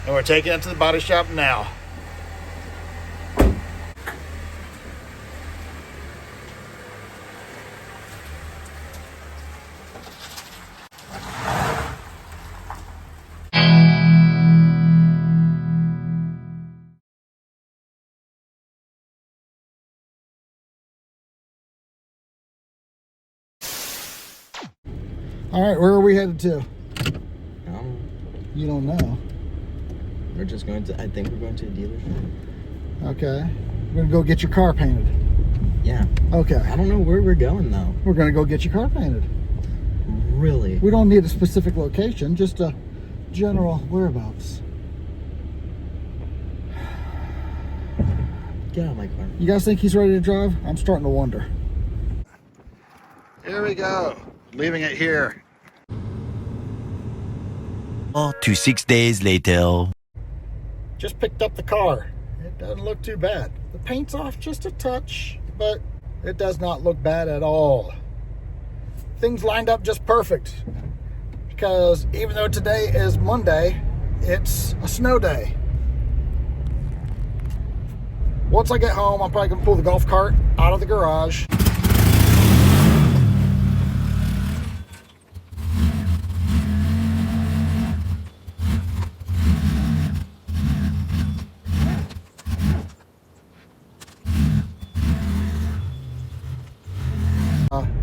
And we're taking it to the body shop now. All right, where are we headed to? You don't know. We're just going to, I think we're going to a dealership. Okay. We're going to go get your car painted. Yeah. Okay. I don't know where we're going, though. We're going to go get your car painted. Really? We don't need a specific location, just a general whereabouts. Get out of my car. You guys think he's ready to drive? I'm starting to wonder. Here we go. Leaving it here. 4 to 6 days later. Just picked up the car. It doesn't look too bad. The paint's off just a touch, but it does not look bad at all. Things lined up just perfect, because even though today is Monday, it's a snow day. Once I get home, I'm probably gonna pull the golf cart out of the garage.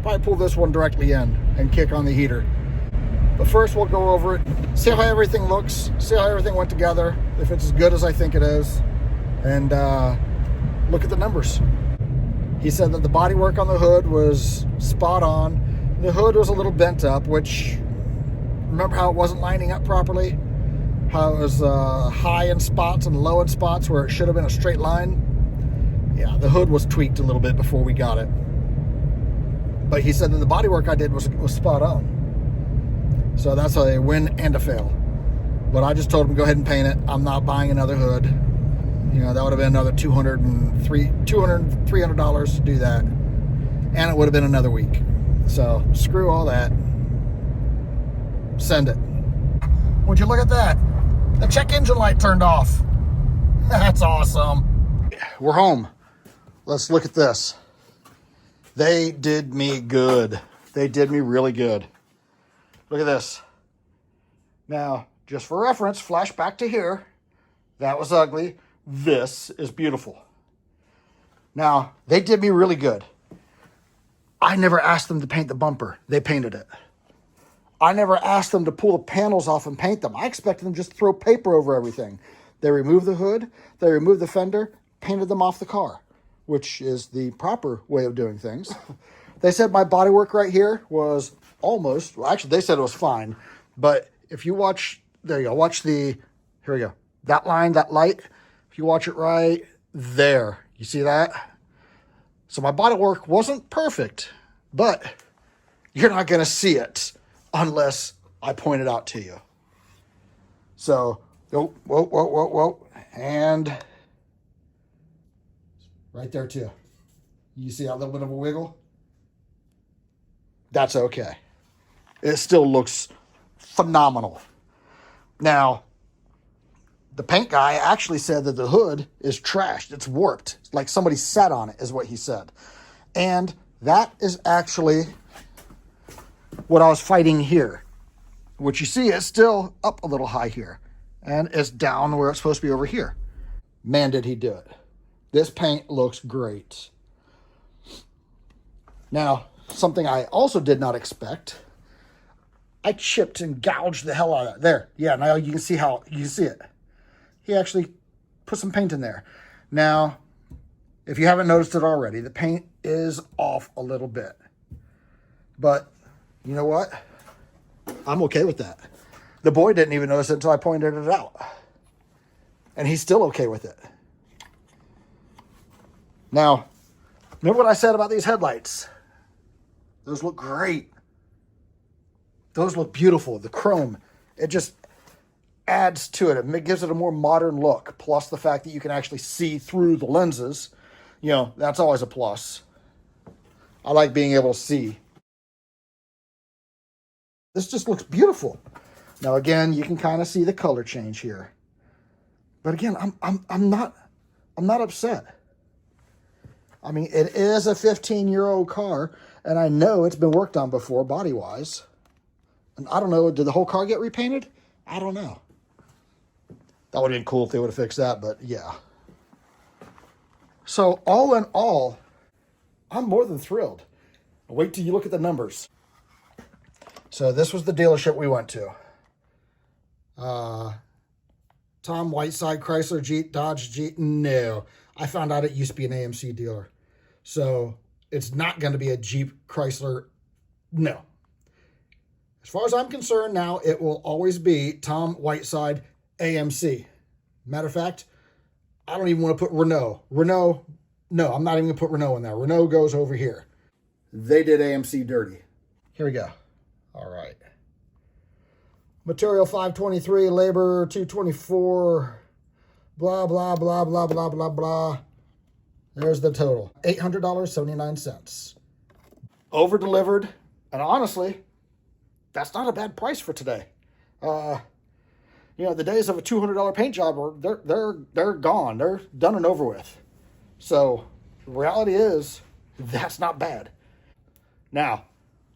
Probably pull this one directly in and kick on the heater. But first we'll go over it, see how everything looks, see how everything went together, if it's as good as I think it is, and look at the numbers. He said that the bodywork on the hood was spot on. The hood was a little bent up, which, remember how it wasn't lining up properly? How it was high in spots and low in spots where it should have been a straight line? Yeah, the hood was tweaked a little bit before we got it. But he said that the bodywork I did was spot on. So that's a win and a fail. But I just told him, go ahead and paint it. I'm not buying another hood. You know, that would have been another $300 to do that. And it would have been another week. So screw all that. Send it. Would you look at that? The check engine light turned off. That's awesome. We're home. Let's look at this. They did me good. They did me really good. Look at this. Now, just for reference, flash back to here. That was ugly. This is beautiful. Now, they did me really good. I never asked them to paint the bumper. They painted it. I never asked them to pull the panels off and paint them. I expected them just to throw paper over everything. They removed the hood. They removed the fender, painted them off the car, which is the proper way of doing things. They said my bodywork right here was almost, well, actually, they said it was fine. But if you watch, there you go, watch the, here we go. That line, that light, if you watch it right there, you see that? So my bodywork wasn't perfect, but you're not going to see it unless I point it out to you. So, whoa. And right there too. You see a little bit of a wiggle? That's okay. It still looks phenomenal. Now, the paint guy actually said that the hood is trashed. It's warped. It's like somebody sat on it, is what he said. And that is actually what I was fighting here. What you see is still up a little high here. And it's down where it's supposed to be over here. Man, did he do it. This paint looks great. Now, something I also did not expect. I chipped and gouged the hell out of that. There. Yeah, now you can see how, you can see it. He actually put some paint in there. Now, if you haven't noticed it already, the paint is off a little bit. But, you know what? I'm okay with that. The boy didn't even notice it until I pointed it out. And he's still okay with it. Now, remember what I said about these headlights? Those look great. Those look beautiful. The chrome, it just adds to it. It gives it a more modern look. Plus the fact that you can actually see through the lenses. You know, that's always a plus. I like being able to see. This just looks beautiful. Now again, you can kind of see the color change here. But again, I'm not upset. I mean, it is a 15-year-old car, and I know it's been worked on before, body-wise. And I don't know, did the whole car get repainted? I don't know. That would have been cool if they would have fixed that, but yeah. So all in all, I'm more than thrilled. Wait till you look at the numbers. So this was the dealership we went to. Tom Whiteside, Chrysler, Jeep, Dodge, Jeep. No, I found out it used to be an AMC dealer. So it's not going to be a Jeep, Chrysler. No. As far as I'm concerned now, it will always be Tom Whiteside, AMC. Matter of fact, I don't even want to put Renault. Renault, no, I'm not even going to put Renault in there. Renault goes over here. They did AMC dirty. Here we go. All right. Material 523, labor 224, blah, blah, blah, blah, blah, blah, blah. There's the total. $800.79. Over-delivered. And honestly, that's not a bad price for today. You know, the days of a $200 paint job, they're gone. They're done and over with. So the reality is, that's not bad. Now,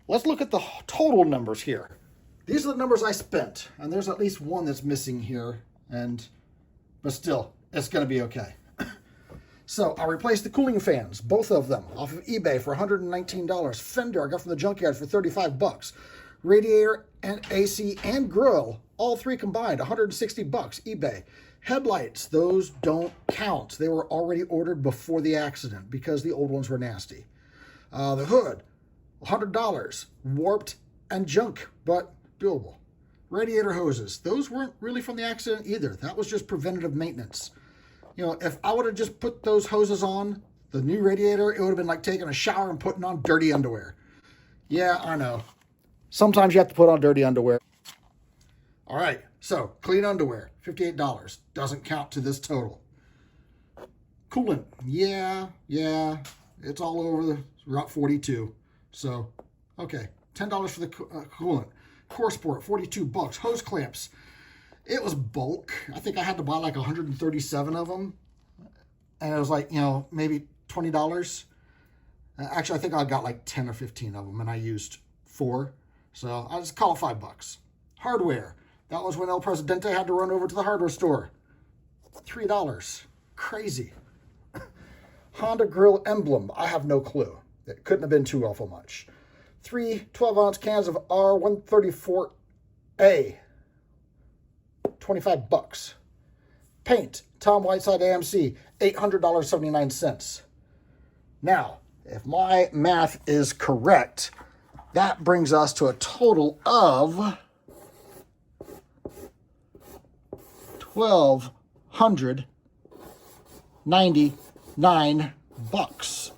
let's look at the total numbers here. These are the numbers I spent, and there's at least one that's missing here, but still, it's going to be okay. So I replaced the cooling fans, both of them, off of eBay for $119. Fender I got from the junkyard for $35. Radiator and AC and grill, all three combined, $160, eBay. Headlights, those don't count. They were already ordered before the accident because the old ones were nasty. The hood, $100, warped and junk, but doable. Radiator hoses, those weren't really from the accident either. That was just preventative maintenance. You know, if I would have just put those hoses on the new radiator, it would have been like taking a shower and putting on dirty underwear. Yeah, I know. Sometimes you have to put on dirty underwear. All right, so clean underwear, $58. Doesn't count to this total. Coolant, yeah, it's all over Route 42. So, okay, $10 for the coolant. Core Sport, $42. Hose clamps, it was bulk. I think I had to buy like 137 of them. And it was like, you know, maybe $20. Actually, I think I got like 10 or 15 of them, and I used 4. So I just call it $5. Hardware, that was when El Presidente had to run over to the hardware store. $3. Crazy. Honda grill emblem, I have no clue. It couldn't have been too awful much. 3 12-ounce cans of R134A, $25. Paint, Tom Whiteside AMC, $800.79. Now, if my math is correct, that brings us to a total of $1,299,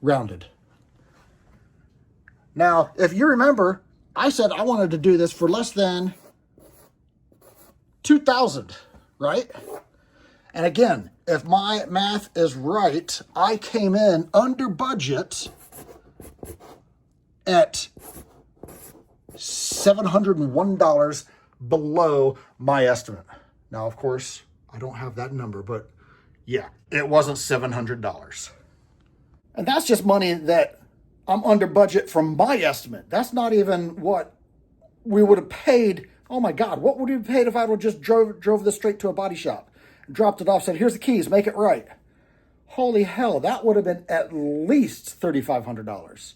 rounded. Now, if you remember, I said I wanted to do this for less than $2,000, right? And again, if my math is right, I came in under budget at $701 below my estimate. Now, of course, I don't have that number, but yeah, it wasn't $700. And that's just money that I'm under budget from my estimate. That's not even what we would have paid. Oh my God, what would we have paid if I would have just drove this straight to a body shop, dropped it off, said, here's the keys, make it right. Holy hell, that would have been at least $3,500.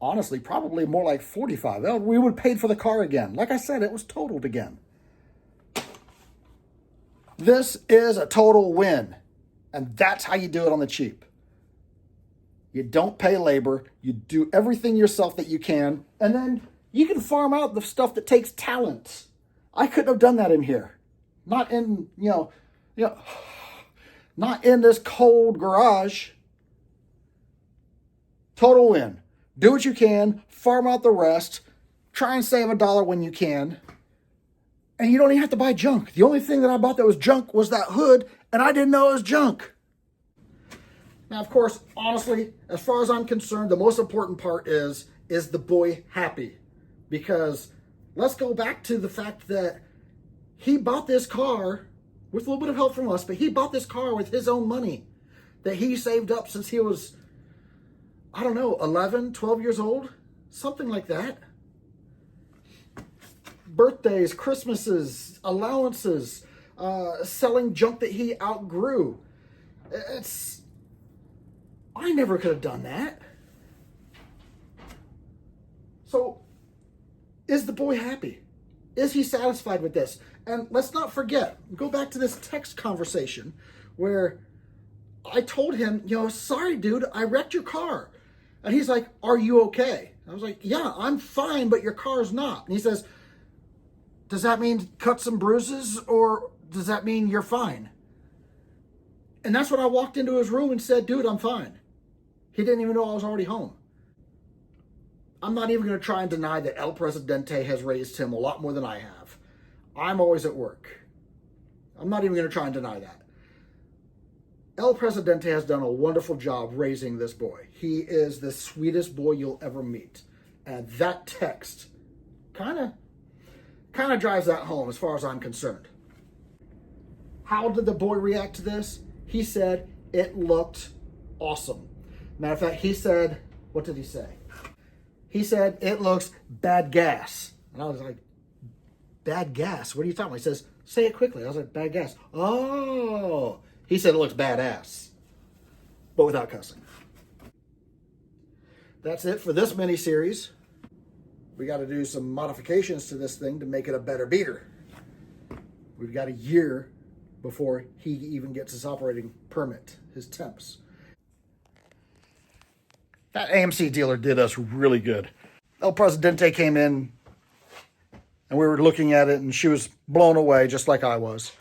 Honestly, probably more like $45. Well, we would have paid for the car again. Like I said, it was totaled again. This is a total win. And that's how you do it on the cheap. You don't pay labor. You do everything yourself that you can. And then you can farm out the stuff that takes talent. I couldn't have done that in here. Not in, not in this cold garage. Total win. Do what you can. Farm out the rest. Try and save $1 when you can. And you don't even have to buy junk. The only thing that I bought that was junk was that hood, and I didn't know it was junk. Now, of course, honestly, as far as I'm concerned, the most important part is the boy happy? Because let's go back to the fact that He bought this car with a little bit of help from us, but he bought this car with his own money that he saved up since he was, I don't know, 11, 12 years old, something like that. Birthdays, Christmases, allowances, selling junk that he outgrew. I never could have done that. So, is the boy happy? Is he satisfied with this? And let's not forget, go back to this text conversation where I told him, sorry, dude, I wrecked your car. And he's like, are you okay? I was like, yeah, I'm fine, but your car's not. And he says, does that mean cuts and bruises, or does that mean you're fine? And that's when I walked into his room and said, dude, I'm fine. He didn't even know I was already home. I'm not even going to try and deny that El Presidente has raised him a lot more than I have. I'm always at work. I'm not even going to try and deny that. El Presidente has done a wonderful job raising this boy. He is the sweetest boy you'll ever meet. And that text kind of drives that home as far as I'm concerned. How did the boy react to this? He said it looked awesome. Matter of fact, he said, what did he say? He said, it looks bad gas. And I was like, bad gas? What are you talking about? He says, say it quickly. I was like, bad gas. Oh. He said it looks badass, but without cussing. That's it for this mini-series. We got to do some modifications to this thing to make it a better beater. We've got a year before he even gets his operating permit, his temps. That AMC dealer did us really good. El Presidente came in and we were looking at it and she was blown away just like I was.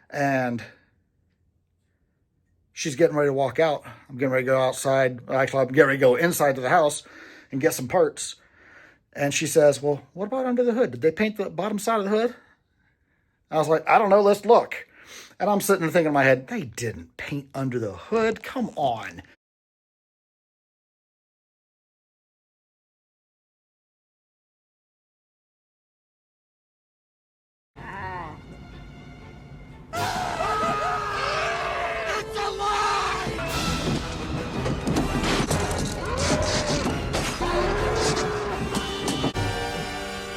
And she's getting ready to walk out. I'm getting ready to go outside. Actually, I'm getting ready to go inside to the house and get some parts. And she says, well, what about under the hood? Did they paint the bottom side of the hood? I was like, I don't know. Let's look. And I'm sitting there thinking in my head, they didn't paint under the hood. Come on.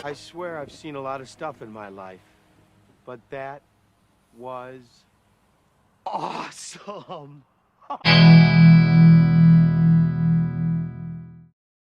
I swear I've seen a lot of stuff in my life, but that was awesome.